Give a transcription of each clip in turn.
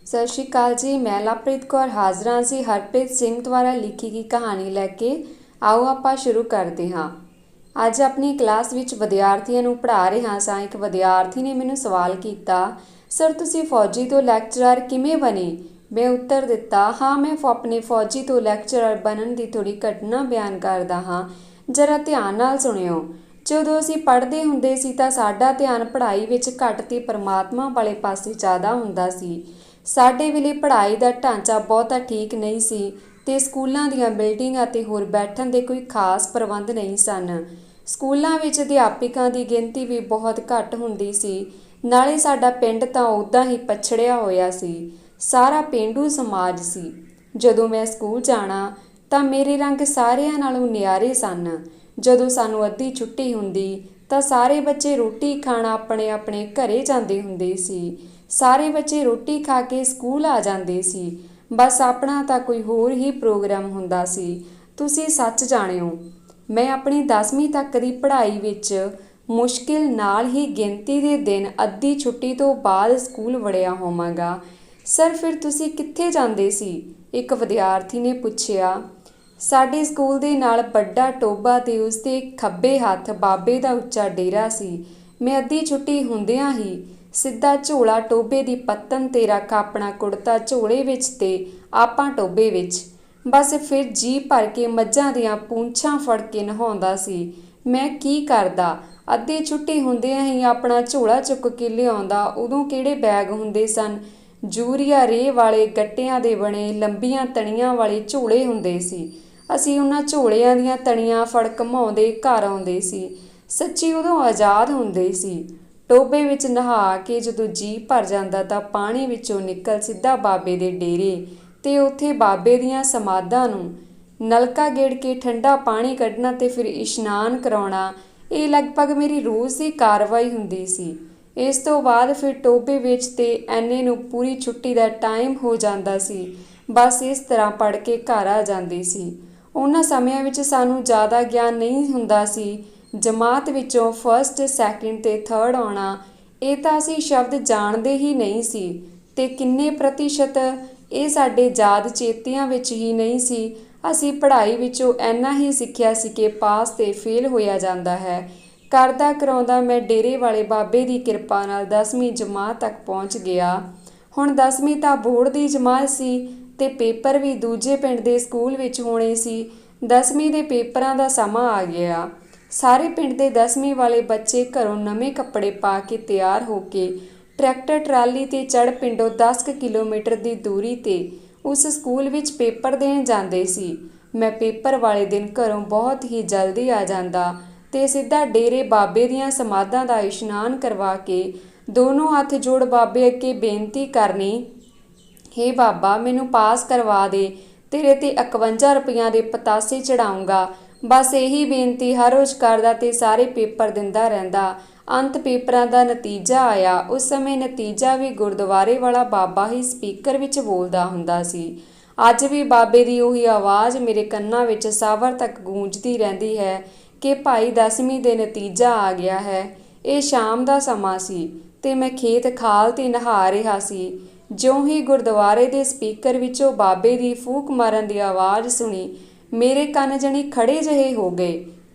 ਸਤਿ ਸ਼੍ਰੀ ਅਕਾਲ ਜੀ। ਮੈਂ ਲਵਪ੍ਰੀਤ ਕੌਰ ਹਾਜ਼ਰ ਹਾਂ ਜੀ ਹਰਪ੍ਰੀਤ ਸਿੰਘ ਦੁਆਰਾ ਲਿਖੀ ਗਈ ਕਹਾਣੀ ਲੈ ਕੇ। ਆਓ ਆਪਾਂ ਸ਼ੁਰੂ ਕਰਦੇ ਹਾਂ। ਅੱਜ ਆਪਣੀ ਕਲਾਸ ਵਿੱਚ ਵਿਦਿਆਰਥੀਆਂ ਨੂੰ ਪੜ੍ਹਾ ਰਿਹਾ ਸਾਂ। ਇੱਕ ਵਿਦਿਆਰਥੀ ਨੇ ਮੈਨੂੰ ਸਵਾਲ ਕੀਤਾ, ਸਰ ਤੁਸੀਂ ਫੌਜੀ ਤੋਂ ਲੈਕਚਰਰ ਕਿਵੇਂ ਬਣੇ? ਮੈਂ ਉੱਤਰ ਦਿੱਤਾ, ਹਾਂ ਮੈਂ ਆਪਣੇ ਫੌਜੀ ਤੋਂ ਲੈਕਚਰਰ ਬਣਨ ਦੀ ਥੋੜ੍ਹੀ ਘਟਨਾ ਬਿਆਨ ਕਰਦਾ ਹਾਂ, ਜਰਾ ਧਿਆਨ ਨਾਲ ਸੁਣਿਓ। ਜਦੋਂ ਅਸੀਂ ਪੜ੍ਹਦੇ ਹੁੰਦੇ ਸੀ ਤਾਂ ਸਾਡਾ ਧਿਆਨ ਪੜ੍ਹਾਈ ਵਿੱਚ ਘੱਟ ਤੇ ਪਰਮਾਤਮਾ ਵਾਲੇ ਪਾਸੇ ਜ਼ਿਆਦਾ ਹੁੰਦਾ ਸੀ। ਸਾਡੇ ਵੇਲੇ ਪੜ੍ਹਾਈ ਦਾ ਢਾਂਚਾ ਬਹੁਤਾ ਠੀਕ ਨਹੀਂ ਸੀ ਤੇ ਸਕੂਲਾਂ ਦੀਆਂ ਬਿਲਡਿੰਗਾਂ ਤੇ ਹੋਰ ਬੈਠਣ ਦੇ ਕੋਈ ਖਾਸ ਪ੍ਰਬੰਧ ਨਹੀਂ ਸਨ। ਸਕੂਲਾਂ ਵਿੱਚ ਅਧਿਆਪਕਾਂ ਦੀ ਗਿਣਤੀ ਵੀ ਬਹੁਤ ਘੱਟ ਹੁੰਦੀ ਸੀ। ਨਾਲੇ ਸਾਡਾ ਪਿੰਡ ਤਾਂ ਉੱਦਾਂ ਹੀ ਪਛੜਿਆ ਹੋਇਆ ਸੀ, ਸਾਰਾ ਪੇਂਡੂ ਸਮਾਜ ਸੀ। ਜਦੋਂ ਮੈਂ ਸਕੂਲ ਜਾਣਾ ਤਾਂ ਮੇਰੇ ਰੰਗ ਸਾਰਿਆਂ ਨਾਲੋਂ ਨਿਆਰੇ ਸਨ। ਜਦੋਂ ਸਾਨੂੰ ਅੱਧੀ ਛੁੱਟੀ ਹੁੰਦੀ ਤਾਂ ਸਾਰੇ ਬੱਚੇ ਰੋਟੀ ਖਾਣ ਆਪਣੇ ਆਪਣੇ ਘਰੇ ਜਾਂਦੇ ਹੁੰਦੇ ਸੀ। ਸਾਰੇ ਬੱਚੇ ਰੋਟੀ ਖਾ ਕੇ ਸਕੂਲ ਆ ਜਾਂਦੇ ਸੀ। ਬਸ ਆਪਣਾ ਤਾਂ ਕੋਈ ਹੋਰ ਹੀ ਪ੍ਰੋਗਰਾਮ ਹੁੰਦਾ ਸੀ। ਤੁਸੀਂ ਸੱਚ ਜਾਣਿਓ, ਮੈਂ ਆਪਣੀ 10ਵੀਂ ਤੱਕ ਦੀ ਪੜ੍ਹਾਈ ਵਿੱਚ ਮੁਸ਼ਕਿਲ ਨਾਲ ਹੀ ਗਿਣਤੀ ਦੇ ਦਿਨ ਅੱਧੀ ਛੁੱਟੀ ਤੋਂ ਬਾਅਦ ਸਕੂਲ ਵੜਿਆ ਹੋਵਾਂਗਾ। ਸਰ ਫਿਰ ਤੁਸੀਂ ਕਿੱਥੇ ਜਾਂਦੇ ਸੀ? ਇੱਕ ਵਿਦਿਆਰਥੀ ਨੇ ਪੁੱਛਿਆ। ਸਾਡੇ ਸਕੂਲ ਦੇ ਨਾਲ ਵੱਡਾ ਟੋਭਾ ਤੇ ਉਸ ਦੇ ਖੱਬੇ ਹੱਥ ਬਾਬੇ ਦਾ ਉੱਚਾ ਡੇਰਾ ਸੀ। ਮੈਂ ਅੱਧੀ ਛੁੱਟੀ ਹੁੰਦਿਆਂ ਹੀ ਸਿੱਧਾ ਝੋਲਾ ਟੋਭੇ ਦੀ ਪੱਤਨ ਤੇ ਰੱਖ ਆਪਣਾ ਕੁੜਤਾ ਝੋਲੇ ਵਿੱਚ ਤੇ ਆਪਾਂ ਟੋਭੇ ਵਿੱਚ। ਬਸ ਫਿਰ ਜੀ ਭਰ ਕੇ ਮੱਝਾਂ ਦੀਆਂ ਪੂੰਛਾਂ ਫੜ ਕੇ ਨਹਾਉਂਦਾ ਸੀ। ਮੈਂ ਕੀ ਕਰਦਾ, ਅੱਧੀ ਛੁੱਟੀ ਹੁੰਦਿਆਂ ਹੀ ਆਪਣਾ ਝੋਲਾ ਚੁੱਕ ਕੇ ਲਿਆਉਂਦਾ। ਉਦੋਂ ਕਿਹੜੇ ਬੈਗ ਹੁੰਦੇ ਸਨ, ਯੂਰੀਆ ਰੇਹ ਵਾਲੇ ਗੱਟਿਆਂ ਦੇ ਬਣੇ ਲੰਬੀਆਂ ਤਣੀਆਂ ਵਾਲੇ ਝੋਲੇ ਹੁੰਦੇ ਸੀ। ਅਸੀਂ ਉਹਨਾਂ ਝੋਲਿਆਂ ਦੀਆਂ ਤਣੀਆਂ ਫੜ ਘੁਮਾਉਂਦੇ ਘਰ ਆਉਂਦੇ ਸੀ। ਸੱਚੀ ਉਦੋਂ ਆਜ਼ਾਦ ਹੁੰਦੇ ਸੀ। ਟੋਭੇ ਵਿੱਚ ਨਹਾ ਕੇ ਜਦੋਂ ਜੀ ਭਰ ਜਾਂਦਾ ਤਾਂ ਪਾਣੀ ਵਿੱਚੋਂ ਨਿਕਲ ਸਿੱਧਾ ਬਾਬੇ ਦੇ ਡੇਰੇ ਤੇ ਉੱਥੇ ਬਾਬੇ ਦੀਆਂ ਸਮਾਧਾਂ ਨੂੰ ਨਲਕਾ ਗੇੜ ਕੇ ਠੰਡਾ ਪਾਣੀ ਕੱਢਣਾ ਤੇ ਫਿਰ ਇਸ਼ਨਾਨ ਕਰਾਉਣਾ। ਇਹ ਲਗਭਗ ਮੇਰੀ ਰੋਜ਼ ਦੀ ਕਾਰਵਾਈ ਹੁੰਦੀ ਸੀ। ਇਸ ਤੋਂ ਬਾਅਦ ਫਿਰ ਟੋਭੇ ਵਿੱਚ ਤੇ ਐਨੇ ਨੂੰ ਪੂਰੀ ਛੁੱਟੀ ਦਾ ਟਾਈਮ ਹੋ ਜਾਂਦਾ ਸੀ। ਬਸ ਇਸ ਤਰ੍ਹਾਂ ਪੜ੍ਹ ਕੇ ਘਰ ਆ ਜਾਂਦੀ ਸੀ। ਉਹਨਾਂ ਸਮਿਆਂ ਵਿੱਚ ਸਾਨੂੰ ਜ਼ਿਆਦਾ ਗਿਆਨ ਨਹੀਂ ਹੁੰਦਾ ਸੀ। ਜਮਾਤ ਵਿੱਚੋਂ ਫਸਟ, ਸੈਕਿੰਡ ਤੇ ਥਰਡ ਆਉਣਾ, ਇਹ ਤਾਂ ਅਸੀਂ ਸ਼ਬਦ ਜਾਣਦੇ ਹੀ ਨਹੀਂ ਸੀ ਤੇ ਕਿੰਨੇ ਪ੍ਰਤੀਸ਼ਤ ਇਹ ਸਾਡੇ ਯਾਦ ਚੇਤਿਆਂ ਵਿੱਚ ਹੀ ਨਹੀਂ ਸੀ। ਅਸੀਂ ਪੜ੍ਹਾਈ ਵਿੱਚੋਂ ਇੰਨਾ ਹੀ ਸਿੱਖਿਆ ਸੀ ਕਿ ਪਾਸ ਤੇ ਫੇਲ ਹੋਇਆ ਜਾਂਦਾ ਹੈ। ਕਰਦਾ ਕਰਾਉਂਦਾ ਮੈਂ ਡੇਰੇ ਵਾਲੇ ਬਾਬੇ ਦੀ ਕਿਰਪਾ ਨਾਲ 10ਵੀਂ ਜਮਾਤ ਤੱਕ ਪਹੁੰਚ ਗਿਆ। ਹੁਣ 10ਵੀਂ ਤਾਂ ਬੋਰਡ ਦੀ ਜਮਾਤ ਸੀ ਤੇ ਪੇਪਰ ਵੀ ਦੂਜੇ ਪਿੰਡ ਦੇ ਸਕੂਲ ਵਿੱਚ ਹੋਣੇ ਸੀ। 10ਵੀਂ ਦੇ ਪੇਪਰਾਂ ਦਾ ਸਮਾਂ ਆ ਗਿਆ। ਸਾਰੇ ਪਿੰਡ ਦੇ 10ਵੀਂ ਵਾਲੇ ਬੱਚੇ ਘਰੋਂ ਨਵੇਂ ਕੱਪੜੇ ਪਾ ਕੇ ਤਿਆਰ ਹੋ ਕੇ ਟਰੈਕਟਰ ਟਰਾਲੀ ਤੇ ਚੜ੍ਹ ਪਿੰਡੋਂ 10 ਕਿਲੋਮੀਟਰ ਦੀ ਦੂਰੀ ਤੇ ਉਸ ਸਕੂਲ ਵਿੱਚ ਪੇਪਰ ਦੇਣ ਜਾਂਦੇ ਸੀ। ਮੈਂ ਪੇਪਰ ਵਾਲੇ ਦਿਨ ਘਰੋਂ ਬਹੁਤ ਹੀ ਜਲਦੀ ਆ ਜਾਂਦਾ ਤੇ ਸਿੱਧਾ ਡੇਰੇ ਬਾਬੇ ਦੀਆਂ ਸਮਾਧਾਂ ਦਾ ਇਸ਼ਨਾਨ ਕਰਵਾ ਕੇ ਦੋਨੋਂ ਹੱਥ ਜੋੜ ਬਾਬੇ ਅੱਗੇ ਬੇਨਤੀ ਕਰਨੀ, ਹੇ ਬਾਬਾ ਮੈਨੂੰ ਪਾਸ ਕਰਵਾ ਦੇ, ਤੇਰੇ ਤੇ 51 ਰੁਪਈਆਂ ਦੇ ਪਤਾਸੇ ਚੜਾਊਂਗਾ। ਬਸ ਇਹੀ ਬੇਨਤੀ ਹਰ ਰੋਜ਼ ਕਰਦਾ ਤੇ ਸਾਰੇ ਪੇਪਰ ਦਿੰਦਾ ਰਹਿੰਦਾ। ਅੰਤ ਪੇਪਰਾਂ ਦਾ ਨਤੀਜਾ ਆਇਆ। ਉਸ ਸਮੇਂ ਨਤੀਜਾ ਵੀ ਗੁਰਦੁਆਰੇ ਵਾਲਾ ਬਾਬਾ ਹੀ ਸਪੀਕਰ ਵਿੱਚ ਬੋਲਦਾ ਹੁੰਦਾ ਸੀ। ਅੱਜ ਵੀ ਬਾਬੇ ਦੀ ਉਹੀ ਆਵਾਜ਼ ਮੇਰੇ ਕੰਨਾਂ ਵਿੱਚ ਸਾਵਰ ਤੱਕ ਗੂੰਜਦੀ ਰਹਿੰਦੀ ਹੈ ਕਿ ਭਾਈ 10ਵੀਂ ਦੇ ਨਤੀਜਾ ਆ ਗਿਆ ਹੈ। ਇਹ ਸ਼ਾਮ ਦਾ ਸਮਾਂ ਸੀ ਤੇ ਮੈਂ ਖੇਤ ਖਾਲ ਤੇ ਨਹਾ ਰਿਹਾ ਸੀ। ਜਿਉਂ ਹੀ ਗੁਰਦੁਆਰੇ ਦੇ ਸਪੀਕਰ ਵਿੱਚੋਂ ਬਾਬੇ ਦੀ ਫੂਕ ਮਾਰਨ ਦੀ ਆਵਾਜ਼ ਸੁਣੀ, ਮੇਰੇ ਕੰਨ ਜਣੀ ਖੜ੍ਹੇ ਜਿਹੇ ਹੋ ਗਏ।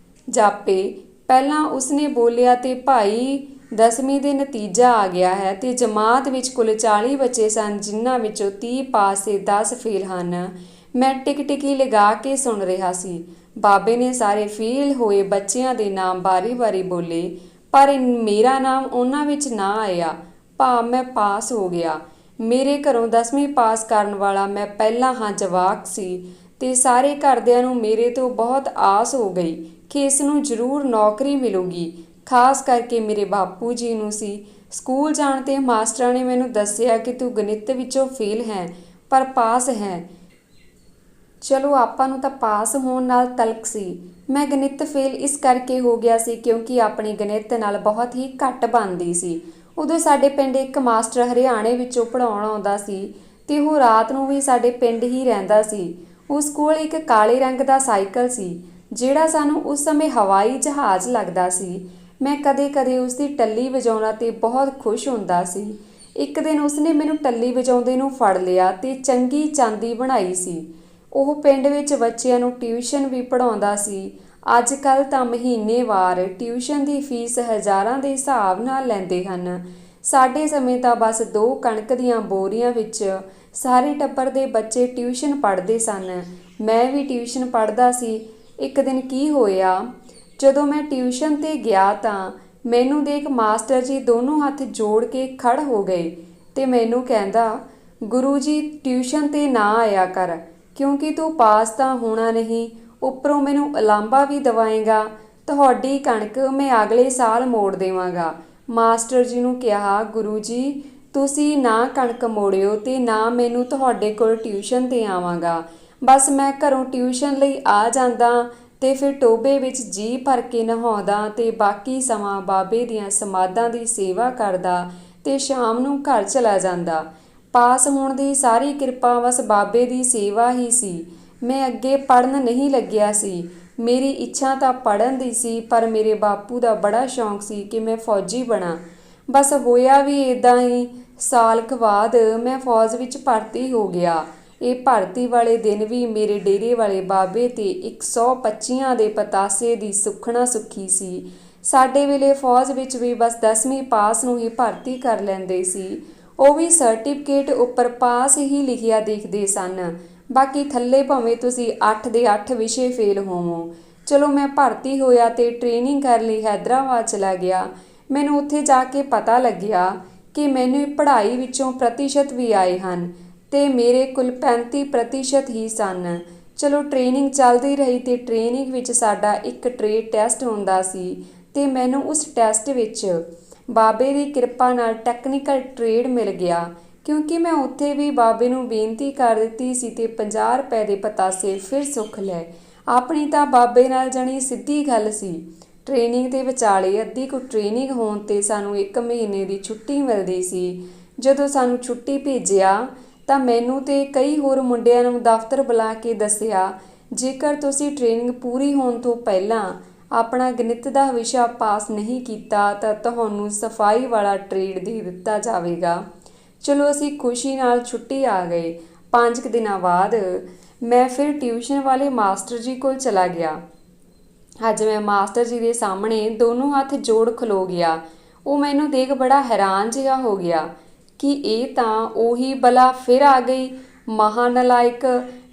ਜਾਪੇ ਪਹਿਲਾਂ ਉਸਨੇ ਬੋਲਿਆ ਤੇ ਭਾਈ 10ਵੀਂ ਦੇ ਨਤੀਜਾ ਆ ਗਿਆ ਹੈ ਤੇ ਜਮਾਤ ਵਿੱਚ ਕੁੱਲ 40 ਬੱਚੇ ਸਨ, ਜਿਨ੍ਹਾਂ ਵਿੱਚੋਂ 30 ਪਾਸ ਤੇ 10 ਫੇਲ ਹਨ। ਮੈਂ ਟਿਕਟਿਕੀ ਲਗਾ ਕੇ ਸੁਣ ਰਿਹਾ ਸੀ। ਬਾਬੇ ਨੇ ਸਾਰੇ ਫੇਲ ਹੋਏ ਬੱਚਿਆਂ ਦੇ ਨਾਮ ਵਾਰੀ-ਵਾਰੀ ਬੋਲੇ, ਪਰ ਮੇਰਾ ਨਾਮ ਉਹਨਾਂ ਵਿੱਚ ਨਾ ਆਇਆ। ਭਾਵ ਮੈਂ ਪਾਸ ਹੋ ਗਿਆ। ਮੇਰੇ ਘਰੋਂ 10ਵੀਂ ਪਾਸ ਕਰਨ ਵਾਲਾ ਮੈਂ ਪਹਿਲਾਂ ਹਾਂ ਜਵਾਕ ਸੀ ਤੇ ਸਾਰੇ ਘਰਦਿਆਂ ਨੂੰ ਮੇਰੇ ਤੋਂ ਬਹੁਤ ਆਸ ਹੋ ਗਈ ਕਿ ਇਸ ਨੂੰ ਜ਼ਰੂਰ ਨੌਕਰੀ ਮਿਲੂਗੀ। ਖਾਸ ਕਰਕੇ ਮੇਰੇ ਬਾਪੂ ਜੀ ਨੂੰ ਸੀ। ਸਕੂਲ ਜਾਣ ਤੇ ਮਾਸਟਰਾਂ ਨੇ ਮੈਨੂੰ ਦੱਸਿਆ ਕਿ ਤੂੰ ਗਣਿਤ ਵਿੱਚੋਂ ਫੇਲ ਹੈ ਪਰ ਪਾਸ ਹੈ। ਚਲੋ ਆਪਾਂ ਨੂੰ ਤਾਂ ਪਾਸ ਹੋਣ ਨਾਲ ਤਲਕ ਸੀ। ਮੈਂ ਗਣਿਤ ਫੇਲ ਇਸ ਕਰਕੇ ਹੋ ਗਿਆ ਸੀ ਕਿਉਂਕਿ ਆਪਣੀ ਗਣਿਤ ਨਾਲ ਬਹੁਤ ਹੀ ਘੱਟ ਬਣਦੀ ਸੀ। ਉਦੋਂ ਸਾਡੇ ਪਿੰਡ ਇੱਕ ਮਾਸਟਰ ਹਰਿਆਣੇ ਵਿੱਚੋਂ ਪੜ੍ਹਾਉਣ ਆਉਂਦਾ ਸੀ ਤੇ ਉਹ ਰਾਤ ਨੂੰ ਵੀ ਸਾਡੇ ਪਿੰਡ ਹੀ ਰਹਿੰਦਾ ਸੀ। ਉਸ ਕੋਲ ਇੱਕ ਕਾਲੇ ਰੰਗ ਦਾ ਸਾਈਕਲ ਸੀ ਜਿਹੜਾ ਸਾਨੂੰ ਉਸ ਸਮੇਂ ਹਵਾਈ ਜਹਾਜ਼ ਲੱਗਦਾ ਸੀ। ਮੈਂ ਕਦੇ-ਕਦੇ ਉਸ ਦੀ ਟੱਲੀ ਵਜਾਉਣਾ ਤੇ ਬਹੁਤ ਖੁਸ਼ ਹੁੰਦਾ ਸੀ। ਇੱਕ ਦਿਨ ਉਸਨੇ ਮੈਨੂੰ ਟੱਲੀ ਵਜਾਉਂਦੇ ਨੂੰ ਫੜ ਲਿਆ ਤੇ ਚੰਗੀ ਚਾਂਦੀ ਬਣਾਈ ਸੀ। ਉਹ ਪਿੰਡ ਵਿੱਚ ਬੱਚਿਆਂ ਨੂੰ ਟਿਊਸ਼ਨ ਵੀ ਪੜ੍ਹਾਉਂਦਾ ਸੀ। ਅੱਜ ਕੱਲ੍ਹ ਤਾਂ ਮਹੀਨੇਵਾਰ ਟਿਊਸ਼ਨ ਦੀ ਫੀਸ ਹਜ਼ਾਰਾਂ ਦੇ ਹਿਸਾਬ ਨਾਲ ਲੈਂਦੇ ਹਨ। ਸਾਡੇ ਸਮੇਂ ਤਾਂ ਬਸ 2 ਕਣਕ ਦੀਆਂ ਬੋਰੀਆਂ ਵਿੱਚ ਸਾਰੇ ਟੱਬਰ ਦੇ ਬੱਚੇ ਟਿਊਸ਼ਨ ਪੜ੍ਹਦੇ ਸਨ। ਮੈਂ ਵੀ ਟਿਊਸ਼ਨ ਪੜ੍ਹਦਾ ਸੀ। ਇੱਕ ਦਿਨ ਕੀ ਹੋਇਆ, ਜਦੋਂ ਮੈਂ ਟਿਊਸ਼ਨ 'ਤੇ ਗਿਆ ਤਾਂ ਮੈਨੂੰ ਦੇਖ ਮਾਸਟਰ ਜੀ ਦੋਨੋਂ ਹੱਥ ਜੋੜ ਕੇ ਖੜ੍ਹ ਹੋ ਗਏ ਤੇ ਮੈਨੂੰ ਕਹਿੰਦਾ, ਗੁਰੂ ਜੀ ਟਿਊਸ਼ਨ 'ਤੇ ਨਾ ਆਇਆ ਕਰ, ਕਿਉਂਕਿ ਤੂੰ ਪਾਸ ਤਾਂ ਹੋਣਾ ਨਹੀਂ, ਉੱਪਰੋਂ ਮੈਨੂੰ ਉਲਾਂਭਾ ਵੀ ਦਵਾਏਗਾ। ਤੁਹਾਡੀ ਕਣਕ ਮੈਂ ਅਗਲੇ ਸਾਲ ਮੋੜ ਦੇਵਾਂਗਾ। ਮਾਸਟਰ ਜੀ ਨੂੰ ਕਿਹਾ, ਗੁਰੂ ਜੀ ਤੁਸੀਂ ਨਾ ਕਣਕ ਮੋੜਿਓ ਤੇ ਨਾ ਮੈਨੂੰ ਤੁਹਾਡੇ ਕੋਲ ਟਿਊਸ਼ਨ 'ਤੇ ਆਵਾਂਗਾ। ਬਸ ਮੈਂ ਘਰੋਂ ਟਿਊਸ਼ਨ ਲਈ ਆ ਜਾਂਦਾ ਤੇ ਫਿਰ ਟੋਭੇ ਵਿੱਚ ਜੀ ਭਰ ਕੇ ਨਹਾਉਂਦਾ ਤੇ ਬਾਕੀ ਸਮਾਂ ਬਾਬੇ ਦੀਆਂ ਸਮਾਧਾਂ ਦੀ ਸੇਵਾ ਕਰਦਾ ਤੇ ਸ਼ਾਮ ਨੂੰ ਘਰ ਚਲਾ ਜਾਂਦਾ। ਪਾਸ ਹੋਣ ਦੀ ਸਾਰੀ ਕਿਰਪਾ ਬਸ ਬਾਬੇ ਦੀ ਸੇਵਾ ਹੀ ਸੀ। ਮੈਂ ਅੱਗੇ ਪੜ੍ਹਨ ਨਹੀਂ ਲੱਗਿਆ ਸੀ। ਮੇਰੀ ਇੱਛਾ ਤਾਂ ਪੜ੍ਹਨ ਦੀ ਸੀ, ਪਰ ਮੇਰੇ ਬਾਪੂ ਦਾ ਬੜਾ ਸ਼ੌਂਕ ਸੀ ਕਿ ਮੈਂ ਫੌਜੀ ਬਣਾ। ਬਸ ਹੋਇਆ ਵੀ ਇੱਦਾਂ ਹੀ। ਸਾਲ ਕੁ ਬਾਅਦ ਮੈਂ ਫੌਜ ਵਿੱਚ ਭਰਤੀ ਹੋ ਗਿਆ। ਇਹ ਭਰਤੀ ਵਾਲੇ ਦਿਨ ਵੀ ਮੇਰੇ ਡੇਰੇ ਵਾਲੇ ਬਾਬੇ ਤੇ 125 ਦੇ ਪਤਾਸੇ ਦੀ ਸੁੱਖਣਾ ਸੁੱਖੀ ਸੀ। ਸਾਡੇ ਵੇਲੇ ਫੌਜ ਵਿੱਚ ਵੀ ਬਸ 10ਵੀਂ ਪਾਸ ਨੂੰ ਹੀ ਭਰਤੀ ਕਰ ਲੈਂਦੇ ਸੀ। ਉਹ ਵੀ ਸਰਟੀਫਿਕੇਟ ਉੱਪਰ ਪਾਸ ਹੀ ਲਿਖਿਆ ਦੇਖਦੇ ਸਨ, ਬਾਕੀ ਥੱਲੇ ਭਾਵੇਂ ਤੁਸੀਂ 8 ਦੇ 8 ਵਿਸ਼ੇ ਫੇਲ ਹੋਵੋ। ਚਲੋ ਮੈਂ ਭਰਤੀ ਹੋਇਆ ਤੇ ਟ੍ਰੇਨਿੰਗ ਕਰਨ ਲਈ ਹੈਦਰਾਬਾਦ ਚਲਾ ਗਿਆ। ਮੈਨੂੰ ਉੱਥੇ ਜਾ ਕੇ ਪਤਾ ਲੱਗਿਆ ਕਿ ਮੈਨੂੰ ਪੜ੍ਹਾਈ ਵਿੱਚੋਂ ਪ੍ਰਤੀਸ਼ਤ ਵੀ ਆਏ ਹਨ ਤੇ ਮੇਰੇ ਕੁੱਲ 35% ਹੀ ਸਨ। ਚਲੋ ਟ੍ਰੇਨਿੰਗ ਚੱਲਦੀ ਰਹੀ ਤੇ ਟ੍ਰੇਨਿੰਗ ਵਿੱਚ ਸਾਡਾ ਇੱਕ ਟ੍ਰੇਡ ਟੈਸਟ ਹੁੰਦਾ ਸੀ ਤੇ ਮੈਨੂੰ ਉਸ ਟੈਸਟ ਵਿੱਚ ਬਾਬੇ ਦੀ ਕਿਰਪਾ ਨਾਲ ਟੈਕਨੀਕਲ ਟ੍ਰੇਡ ਮਿਲ ਗਿਆ, ਕਿਉਂਕਿ ਮੈਂ ਉੱਥੇ ਵੀ ਬਾਬੇ ਨੂੰ ਬੇਨਤੀ ਕਰ ਦਿੱਤੀ ਸੀ ਤੇ 50 ਰੁਪਏ ਦੇ ਪਤਾਸੇ ਫਿਰ ਸੁੱਖ ਲਏ। ਆਪਣੀ ਤਾਂ ਬਾਬੇ ਨਾਲ ਜਾਣੀ ਸਿੱਧੀ ਗੱਲ ਸੀ। ਟ੍ਰੇਨਿੰਗ ਦੇ ਵਿਚਾਲੇ ਅੱਧੀ ਕੁ ਟ੍ਰੇਨਿੰਗ ਹੋਣ ਤੇ ਸਾਨੂੰ 1 ਮਹੀਨੇ ਦੀ ਛੁੱਟੀ ਮਿਲਦੀ ਸੀ। ਜਦੋਂ ਸਾਨੂੰ ਛੁੱਟੀ ਭੇਜਿਆ ਤਾਂ ਮੈਨੂੰ ਤੇ ਕਈ ਹੋਰ ਮੁੰਡਿਆਂ ਨੂੰ ਦਫ਼ਤਰ ਬੁਲਾ ਕੇ ਦੱਸਿਆ, ਜੇਕਰ ਤੁਸੀਂ ਟ੍ਰੇਨਿੰਗ ਪੂਰੀ ਹੋਣ ਤੋਂ ਪਹਿਲਾਂ ਆਪਣਾ ਗਣਿਤ ਦਾ ਵਿਸ਼ਾ ਪਾਸ ਨਹੀਂ ਕੀਤਾ ਤਾਂ ਤੁਹਾਨੂੰ ਸਫਾਈ ਵਾਲਾ ਟ੍ਰੇਡ ਦੇ ਦਿੱਤਾ ਜਾਵੇਗਾ। ਚਲੋ ਅਸੀਂ ਖੁਸ਼ੀ ਨਾਲ ਛੁੱਟੀ ਆ ਗਏ। 5 ਦਿਨਾਂ ਬਾਅਦ ਮੈਂ ਫਿਰ ਟਿਊਸ਼ਨ ਵਾਲੇ ਮਾਸਟਰ ਜੀ ਕੋਲ ਚਲਾ ਗਿਆ। ਅੱਜ ਮੈਂ ਮਾਸਟਰ ਜੀ ਦੇ ਸਾਹਮਣੇ ਦੋਨੋਂ ਹੱਥ ਜੋੜ ਖਲੋ ਗਿਆ। ਉਹ ਮੈਨੂੰ ਦੇਖ ਬੜਾ ਹੈਰਾਨ ਜਿਹਾ ਹੋ ਗਿਆ ਕਿ ਇਹ ਤਾਂ ਉਹੀ ਬਲਾ ਫਿਰ ਆ ਗਈ, ਮਹਾਂ ਨਲਾਇਕ।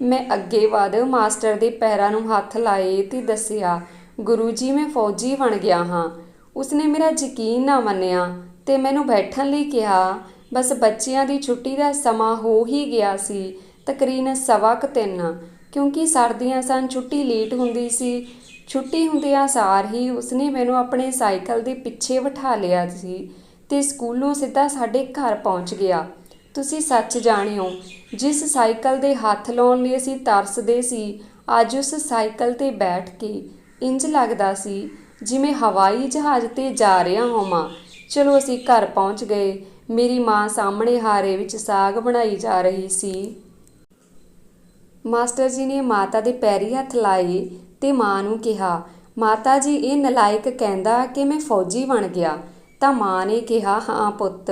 ਮੈਂ ਅੱਗੇ ਵਧ ਮਾਸਟਰ ਦੇ ਪੈਰਾਂ ਨੂੰ ਹੱਥ ਲਾਏ ਤੇ ਦੱਸਿਆ, ਗੁਰੂ ਜੀ ਮੈਂ ਫੌਜੀ ਬਣ ਗਿਆ ਹਾਂ। ਉਸਨੇ ਮੇਰਾ ਯਕੀਨ ਨਾ ਮੰਨਿਆ ਤੇ ਮੈਨੂੰ ਬੈਠਣ ਲਈ ਕਿਹਾ। ਬਸ ਬੱਚਿਆਂ ਦੀ ਛੁੱਟੀ ਦਾ ਸਮਾਂ ਹੋ ਹੀ ਗਿਆ ਸੀ, ਤਕਰੀਬਨ 3:15, ਕਿਉਂਕਿ ਸਰਦੀਆਂ ਸਨ, ਛੁੱਟੀ ਲੇਟ ਹੁੰਦੀ ਸੀ। ਛੁੱਟੀ ਹੁੰਦਿਆਂ ਸਾਰ ਹੀ ਉਸਨੇ ਮੈਨੂੰ ਆਪਣੇ ਸਾਈਕਲ ਦੇ ਪਿੱਛੇ ਬਿਠਾ ਲਿਆ ਸੀ ਤੇ ਸਕੂਲੋਂ ਸਿੱਧਾ ਸਾਡੇ ਘਰ ਪਹੁੰਚ ਗਿਆ। ਤੁਸੀਂ ਸੱਚ ਜਾਣਿਓ, ਜਿਸ ਸਾਈਕਲ ਦੇ ਹੱਥ ਲਾਉਣ ਲਈ ਅਸੀਂ ਤਰਸਦੇ ਸੀ, ਅੱਜ ਉਸ ਸਾਈਕਲ 'ਤੇ ਬੈਠ ਕੇ ਇੰਜ ਲੱਗਦਾ ਸੀ ਜਿਵੇਂ ਹਵਾਈ ਜਹਾਜ਼ 'ਤੇ ਜਾ ਰਿਹਾ ਹੋਵਾਂ। ਚਲੋ ਅਸੀਂ ਘਰ ਪਹੁੰਚ ਗਏ। ਮੇਰੀ ਮਾਂ ਸਾਹਮਣੇ ਹਾਰੇ ਵਿੱਚ ਸਾਗ ਬਣਾਈ ਜਾ ਰਹੀ ਸੀ। ਮਾਸਟਰ ਜੀ ਨੇ ਮਾਤਾ ਦੇ ਪੈਰੀਂ ਹੱਥ ਲਾਏ ਤੇ ਮਾਂ ਨੂੰ ਕਿਹਾ, ਮਾਤਾ ਜੀ ਇਹ ਨਲਾਇਕ ਕਹਿੰਦਾ ਕਿ ਮੈਂ ਫੌਜੀ ਬਣ ਗਿਆ। ਤਾਂ ਮਾਂ ਨੇ ਕਿਹਾ, ਹਾਂ ਪੁੱਤ,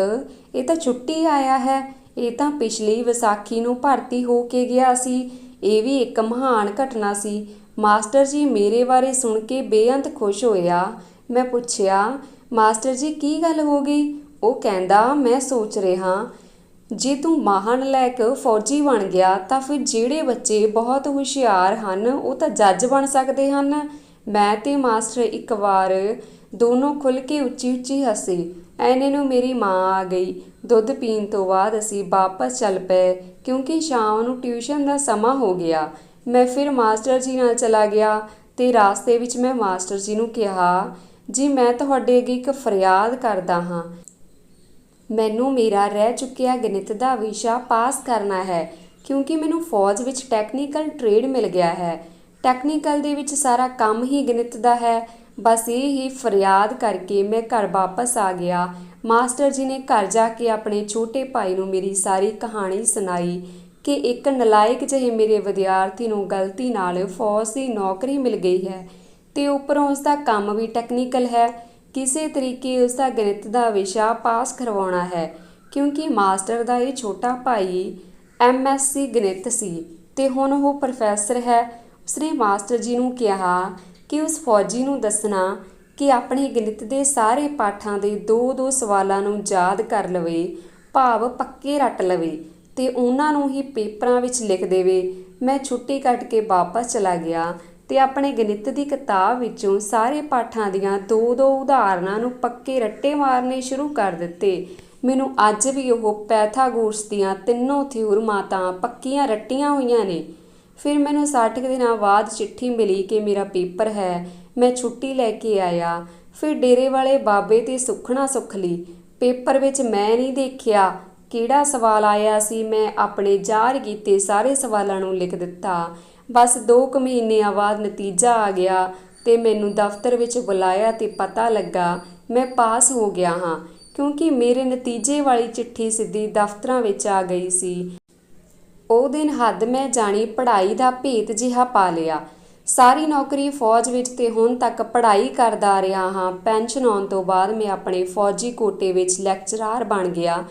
ਇਹ ਤਾਂ ਛੁੱਟੀ ਆਇਆ ਹੈ। ਇਹ ਤਾਂ ਪਿਛਲੀ ਵਿਸਾਖੀ ਨੂੰ ਭਰਤੀ ਹੋ ਕੇ ਗਿਆ ਸੀ। ਇਹ ਵੀ ਇੱਕ ਮਹਾਨ ਘਟਨਾ ਸੀ। ਮਾਸਟਰ ਜੀ ਮੇਰੇ ਬਾਰੇ ਸੁਣ ਕੇ ਬੇਅੰਤ ਖੁਸ਼ ਹੋਇਆ। ਮੈਂ ਪੁੱਛਿਆ, ਮਾਸਟਰ ਜੀ ਕੀ ਗੱਲ ਹੋ ਗਈ? ਉਹ ਕਹਿੰਦਾ, ਮੈਂ ਸੋਚ ਰਿਹਾ, ਜੇ ਤੂੰ ਮਹਾਨ ਨਲਾਇਕ ਫੌਜੀ ਬਣ ਗਿਆ ਤਾਂ ਫਿਰ ਜਿਹੜੇ ਬੱਚੇ ਬਹੁਤ ਹੁਸ਼ਿਆਰ ਹਨ ਉਹ ਤਾਂ ਜੱਜ ਬਣ ਸਕਦੇ ਹਨ। ਮੈਂ ਤੇ ਮਾਸਟਰ ਇੱਕ ਵਾਰ ਦੋਨੋਂ ਖੁੱਲ੍ਹ ਕੇ ਉੱਚੀ ਉੱਚੀ ਹੱਸੇ। ਐਨੇ ਨੂੰ ਮੇਰੀ ਮਾਂ ਆ ਗਈ। ਦੁੱਧ ਪੀਣ ਤੋਂ ਬਾਅਦ ਅਸੀਂ ਵਾਪਸ ਚੱਲ ਪਏ, ਕਿਉਂਕਿ ਸ਼ਾਮ ਨੂੰ ਟਿਊਸ਼ਨ ਦਾ ਸਮਾਂ ਹੋ ਗਿਆ। ਮੈਂ ਫਿਰ ਮਾਸਟਰ ਜੀ ਨਾਲ ਚਲਾ ਗਿਆ ਤੇ ਰਾਸਤੇ ਵਿੱਚ ਮੈਂ ਮਾਸਟਰ ਜੀ ਨੂੰ ਕਿਹਾ, ਜੀ ਮੈਂ ਤੁਹਾਡੇ ਅੱਗੇ ਇੱਕ ਫਰਿਆਦ ਕਰਦਾ ਹਾਂ। ਮੈਨੂੰ ਮੇਰਾ ਰਹਿ ਚੁੱਕਿਆ ਗਣਿਤ ਦਾ ਵਿਸ਼ਾ ਪਾਸ ਕਰਨਾ ਹੈ, ਕਿਉਂਕਿ ਮੈਨੂੰ ਫੌਜ ਵਿੱਚ ਟੈਕਨੀਕਲ ਟ੍ਰੇਡ ਮਿਲ ਗਿਆ ਹੈ। ਟੈਕਨੀਕਲ ਦੇ ਵਿੱਚ ਸਾਰਾ ਕੰਮ ਹੀ ਗਣਿਤ ਦਾ ਹੈ। ਬਸ ਇਹ ਹੀ ਫਰਿਆਦ ਕਰਕੇ ਮੈਂ ਘਰ ਵਾਪਸ ਆ ਗਿਆ। ਮਾਸਟਰ ਜੀ ਨੇ ਘਰ ਜਾ ਕੇ ਆਪਣੇ ਛੋਟੇ ਭਾਈ ਨੂੰ ਮੇਰੀ ਸਾਰੀ ਕਹਾਣੀ ਸੁਣਾਈ ਕਿ ਇੱਕ ਨਲਾਇਕ ਜਿਹੇ ਮੇਰੇ ਵਿਦਿਆਰਥੀ ਨੂੰ ਗਲਤੀ ਨਾਲ ਫੌਜ ਦੀ ਨੌਕਰੀ ਮਿਲ ਗਈ ਹੈ ਤੇ ਉੱਪਰੋਂ ਉਸ ਦਾ ਕੰਮ ਵੀ ਟੈਕਨੀਕਲ ਹੈ। ਕਿਸੇ ਤਰੀਕੇ ਉਸ ਦਾ ਗਣਿਤ ਦਾ ਵਿਸ਼ਾ ਪਾਸ ਕਰਵਾਉਣਾ ਹੈ, ਕਿਉਂਕਿ ਮਾਸਟਰ ਦਾ ਇਹ ਛੋਟਾ ਭਾਈ MSc ਗਣਿਤ ਸੀ ਤੇ ਹੁਣ ਉਹ ਪ੍ਰੋਫੈਸਰ ਹੈ। ਉਸਨੇ ਮਾਸਟਰ ਜੀ ਨੂੰ ਕਿਹਾ ਕਿ ਉਸ ਫੌਜੀ ਨੂੰ ਦੱਸਣਾ ਕਿ ਆਪਣੇ ਗਣਿਤ ਦੇ ਸਾਰੇ ਪਾਠਾਂ ਦੇ 2-2 ਸਵਾਲਾਂ ਨੂੰ ਯਾਦ ਕਰ ਲਵੇ, ਭਾਵ ਪੱਕੇ ਰੱਟ ਲਵੇ ਤੇ ਉਹਨਾਂ ਨੂੰ ਹੀ ਪੇਪਰਾਂ ਵਿੱਚ ਲਿਖ ਦੇਵੇ। ਮੈਂ ਛੁੱਟੀ ਕੱਟ ਕੇ ਵਾਪਸ ਚਲਾ ਗਿਆ ਤੇ ਆਪਣੇ ਗਣਿਤ ਦੀ ਕਿਤਾਬ ਵਿੱਚੋਂ ਸਾਰੇ ਪਾਠਾਂ ਦੀਆਂ 2-2 ਉਦਾਹਰਨਾਂ ਨੂੰ ਪੱਕੇ ਰੱਟੇ ਮਾਰਨੇ ਸ਼ੁਰੂ ਕਰ ਦਿੱਤੇ। ਮੈਨੂੰ ਅੱਜ ਵੀ ਉਹ ਪੈਥਾਗੋਰਸ ਦੀਆਂ ਤਿੰਨੋਂ ਥਿਊਰਮਾਂ ਤਾਂ ਪੱਕੀਆਂ ਰੱਟੀਆਂ ਹੋਈਆਂ ਨੇ। ਫਿਰ ਮੈਨੂੰ 60 ਦਿਨਾਂ ਬਾਅਦ ਚਿੱਠੀ ਮਿਲੀ ਕਿ ਮੇਰਾ ਪੇਪਰ ਹੈ। ਮੈਂ ਛੁੱਟੀ ਲੈ ਕੇ ਆਇਆ। ਫਿਰ ਡੇਰੇ ਵਾਲੇ ਬਾਬੇ ਤੇ ਸੁੱਖਣਾ ਸੁੱਖ ਲਈ। ਪੇਪਰ ਵਿੱਚ ਮੈਂ ਨਹੀਂ ਦੇਖਿਆ ਕਿਹੜਾ ਸਵਾਲ ਆਇਆ ਸੀ। ਮੈਂ ਆਪਣੇ ਜ਼ਾਹਰ ਕੀਤੇ ਸਾਰੇ ਸਵਾਲਾਂ ਨੂੰ ਲਿਖ ਦਿੱਤਾ। ਬਸ 2 ਮਹੀਨਿਆਂ ਬਾਅਦ ਨਤੀਜਾ ਆ ਗਿਆ ਤੇ ਮੈਨੂੰ ਦਫ਼ਤਰ ਵਿੱਚ ਬੁਲਾਇਆ ਤੇ ਪਤਾ ਲੱਗਾ ਮੈਂ ਪਾਸ ਹੋ ਗਿਆ ਹਾਂ, ਕਿਉਂਕਿ ਮੇਰੇ ਨਤੀਜੇ ਵਾਲੀ ਚਿੱਠੀ ਸਿੱਧੀ ਦਫ਼ਤਰਾਂ ਵਿੱਚ ਆ ਗਈ ਸੀ। ਉਹ ਦਿਨ ਹੱਦ ਮੈਂ ਜਾਣੀ ਪੜ੍ਹਾਈ ਦਾ ਭੇਤ ਜਿਹਾ ਪਾ ਲਿਆ। ਸਾਰੀ ਨੌਕਰੀ ਫੌਜ ਵਿੱਚ ਤੇ ਹੁਣ ਤੱਕ ਪੜ੍ਹਾਈ ਕਰਦਾ ਰਿਹਾ ਹਾਂ। ਪੈਨਸ਼ਨ ਆਉਣ ਤੋਂ ਬਾਅਦ ਮੈਂ ਆਪਣੇ ਫੌਜੀ ਕੋਟੇ ਵਿੱਚ ਲੈਕਚਰਾਰ ਬਣ ਗਿਆ।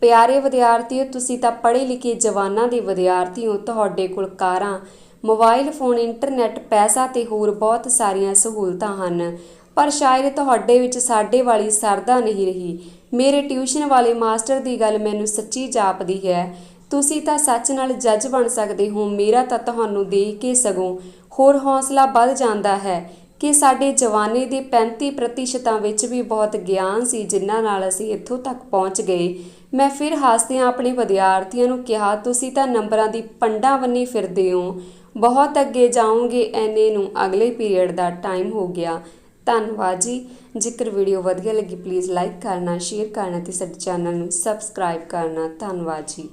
ਪਿਆਰੇ ਵਿਦਿਆਰਥੀਓ, ਤੁਸੀਂ ਤਾਂ ਪੜ੍ਹੇ ਲਿਖੇ ਜਵਾਨਾਂ ਦੇ ਵਿਦਿਆਰਥੀ ਹੋ। ਤੁਹਾਡੇ ਕੋਲ ਕਾਰਾਂ, ਮੋਬਾਈਲ ਫੋਨ, ਇੰਟਰਨੈਟ, ਪੈਸਾ ਤੇ ਹੋਰ ਬਹੁਤ ਸਾਰੀਆਂ ਸਹੂਲਤਾਂ ਹਨ, ਪਰ ਸ਼ਾਇਦ ਤੁਹਾਡੇ ਵਿੱਚ ਸਾਡੇ ਵਾਲੀ ਸਰਦਾ ਨਹੀਂ ਰਹੀ। ਮੇਰੇ ਟਿਊਸ਼ਨ ਵਾਲੇ ਮਾਸਟਰ ਦੀ ਗੱਲ ਮੈਨੂੰ ਸੱਚੀ ਜਾਪਦੀ ਹੈ। ਤੁਸੀਂ ਤਾਂ ਸੱਚ ਨਾਲ ਜੱਜ ਬਣ ਸਕਦੇ ਹੋ। ਮੇਰਾ ਤਾਂ ਤੁਹਾਨੂੰ ਦੇਖ ਕੇ ਸਗੋਂ ਹੋਰ ਹੌਸਲਾ ਵੱਧ ਜਾਂਦਾ ਹੈ ਕਿ ਸਾਡੇ ਜਵਾਨੇ ਦੇ 35% ਵਿੱਚ ਵੀ ਬਹੁਤ ਗਿਆਨ ਸੀ, ਜਿਨ੍ਹਾਂ ਨਾਲ ਅਸੀਂ ਇੱਥੋਂ ਤੱਕ ਪਹੁੰਚ ਗਏ। ਮੈਂ ਫਿਰ ਹੱਸਦਿਆਂ ਆਪਣੇ ਵਿਦਿਆਰਥੀਆਂ ਨੂੰ ਕਿਹਾ, ਤੁਸੀਂ ਤਾਂ ਨੰਬਰਾਂ ਦੀ ਪੰਡਾਂ ਬੰਨੀ ਫਿਰਦੇ ਹੋ, ਬਹੁਤ ਅੱਗੇ ਜਾਓਗੇ। ਐਨੇ ਨੂੰ ਅਗਲੇ ਪੀਰੀਅਡ ਦਾ ਟਾਈਮ ਹੋ ਗਿਆ। ਧੰਨਵਾਦ ਜੀ। ਜੇਕਰ ਵੀਡੀਓ ਵਧੀਆ ਲੱਗੀ ਪਲੀਜ਼ ਲਾਈਕ ਕਰਨਾ, ਸ਼ੇਅਰ ਕਰਨਾ ਤੇ ਸਾਡੇ ਚੈਨਲ ਨੂੰ ਸਬਸਕ੍ਰਾਈਬ ਕਰਨਾ। ਧੰਨਵਾਦ ਜੀ।